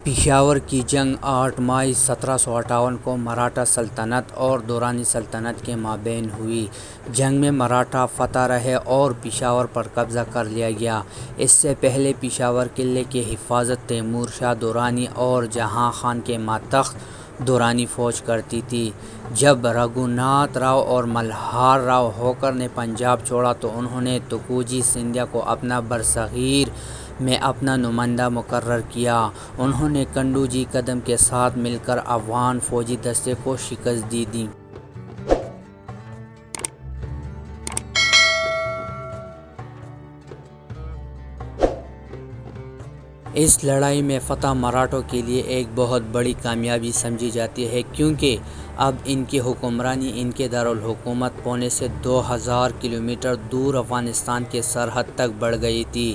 پشاور کی جنگ 8 مئی 1758 کو مراٹھا سلطنت اور درانی سلطنت کے مابین ہوئی۔ جنگ میں مراٹھا فتح رہے اور پشاور پر قبضہ کر لیا گیا۔ اس سے پہلے پشاور قلعے کی حفاظت تیمور شاہ درانی اور جہاں خان کے ماتحت درانی فوج کرتی تھی۔ جب رگھوناتھ راؤ اور ملہار راؤ ہوکر نے پنجاب چھوڑا تو انہوں نے تکوجی سندھیا کو اپنا برصغیر میں اپنا نمائندہ مقرر کیا۔ انہوں نے کنڈو جی قدم کے ساتھ مل کر افغان فوجی دستے کو شکست دی۔ اس لڑائی میں فتح مراٹھوں کے لیے ایک بہت بڑی کامیابی سمجھی جاتی ہے، کیونکہ اب ان کی حکمرانی ان کے دارالحکومت پونے سے 2000 کلومیٹر دور افغانستان کی سرحد تک بڑھ گئی تھی۔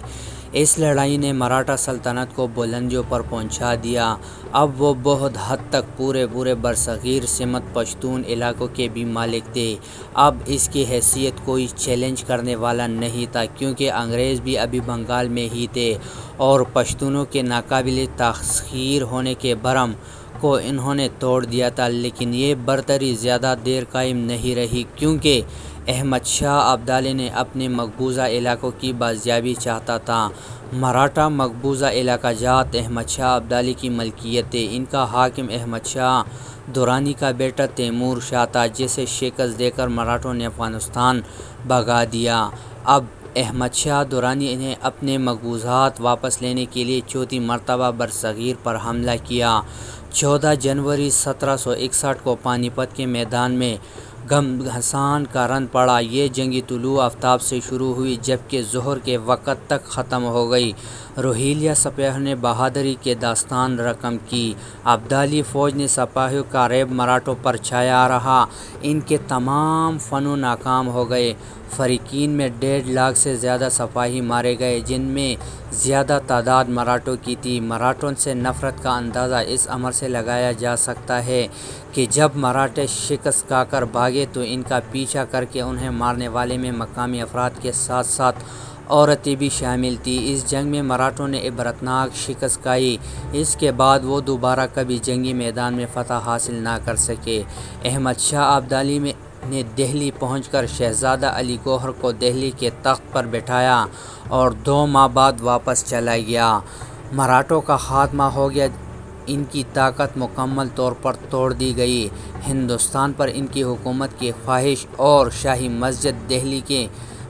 اس لڑائی نے مراٹھا سلطنت کو بلندیوں پر پہنچا دیا۔ اب وہ بہت حد تک پورے برصغیر سمت پشتون علاقوں کے بھی مالک تھے۔ اب اس کی حیثیت کوئی چیلنج کرنے والا نہیں تھا، کیونکہ انگریز بھی ابھی بنگال میں ہی تھے اور پشتونوں کے ناقابل تسخیر ہونے کے بھرم کو انہوں نے توڑ دیا تھا۔ لیکن یہ برتری زیادہ دیر قائم نہیں رہی، کیونکہ احمد شاہ ابدالی نے اپنے مقبوضہ علاقوں کی بازیابی چاہتا تھا۔ مراٹھا مقبوضہ علاقہ جات احمد شاہ ابدالی کی ملکیت تھے۔ ان کا حاکم احمد شاہ درانی کا بیٹا تیمور شاہ تھا، جسے شکست دے کر مراٹھوں نے افغانستان بھگا دیا۔ اب احمد شاہ درانی نے اپنے مقبوضات واپس لینے کے لیے چوتھی مرتبہ برصغیر پر حملہ کیا۔ 14 جنوری 1761 کو پانی پت کے میدان میں گھمسان کا رن پڑا۔ یہ جنگ طلوع آفتاب سے شروع ہوئی جبکہ ظہر کے وقت تک ختم ہو گئی۔ روہیلہ سپاہیوں نے بہادری کی داستان رقم کی۔ ابدالی فوج نے سپاہیوں کا ریب مراٹھوں پر چھایا رہا۔ ان کے تمام فنون ناکام ہو گئے۔ فریقین میں 1.5 لاکھ سے زیادہ سپاہی مارے گئے، جن میں زیادہ تعداد مراٹھوں کی تھی۔ مراٹھوں سے نفرت کا اندازہ اس امر سے لگایا جا سکتا ہے کہ جب مراٹھے شکست کھا کر بھاگے تو ان کا پیچھا کرکے انہیں مارنے والے میں مقامی افراد کے ساتھ ساتھ عورتیں بھی شامل تھیں۔ اس جنگ میں مراٹھوں نے عبرتناک شکست کھائی۔ اس کے بعد وہ دوبارہ کبھی جنگی میدان میں فتح حاصل نہ کر سکے۔ احمد شاہ ابدالی نے دہلی پہنچ کر شہزادہ علی گوہر کو دہلی کے تخت پر بٹھایا اور 2 ماہ بعد واپس چلا گیا۔ مراٹھوں کا خاتمہ ہو گیا۔ ان کی طاقت مکمل طور پر توڑ دی گئی۔ ہندوستان پر ان کی حکومت کی خواہش اور شاہی مسجد دہلی کے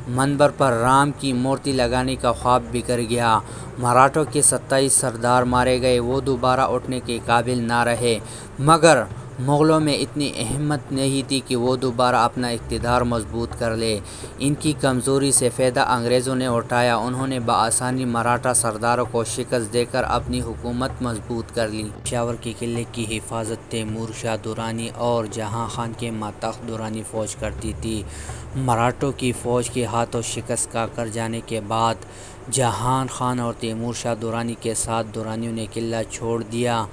منبر پر رام کی مورتی لگانے کا خواب بکھر گیا۔ مراٹھوں کے 27 سردار مارے گئے۔ وہ دوبارہ اٹھنے کے قابل نہ رہے، مگر مغلوں میں اتنی ہمت نہیں تھی کہ وہ دوبارہ اپنا اقتدار مضبوط کر لیں۔ ان کی کمزوری سے فائدہ انگریزوں نے اٹھایا۔ انہوں نے بآسانی مراٹھا سرداروں کو شکست دے کر اپنی حکومت مضبوط کر لی۔ پشاور کے قلعے کی حفاظت تیمور شاہ درانی اور جہاں خان کے ماتحت درانی فوج کرتی تھی۔ مراٹھوں کی فوج کے ہاتھوں شکست کھا کر جانے کے بعد جہاں خان اور تیمور شاہ درانی کے ساتھ درانیوں نے قلعہ چھوڑ دیا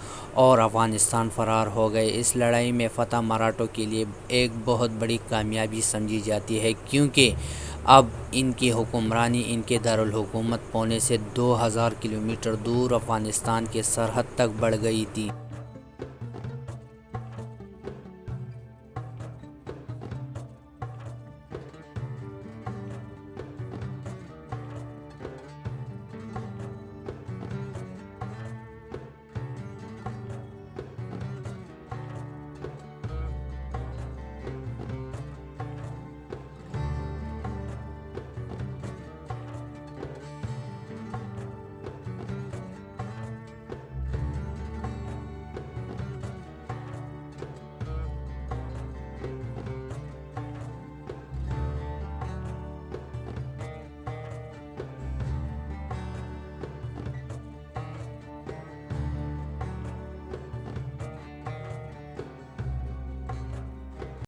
اور افغانستان فرار ہو گئے۔ اس لڑائی میں فتح مراٹھوں کے لیے ایک بہت بڑی کامیابی سمجھی جاتی ہے، کیونکہ اب ان کی حکمرانی ان کے دارالحکومت پونے سے 2000 کلومیٹر دور افغانستان کی سرحد تک بڑھ گئی تھی۔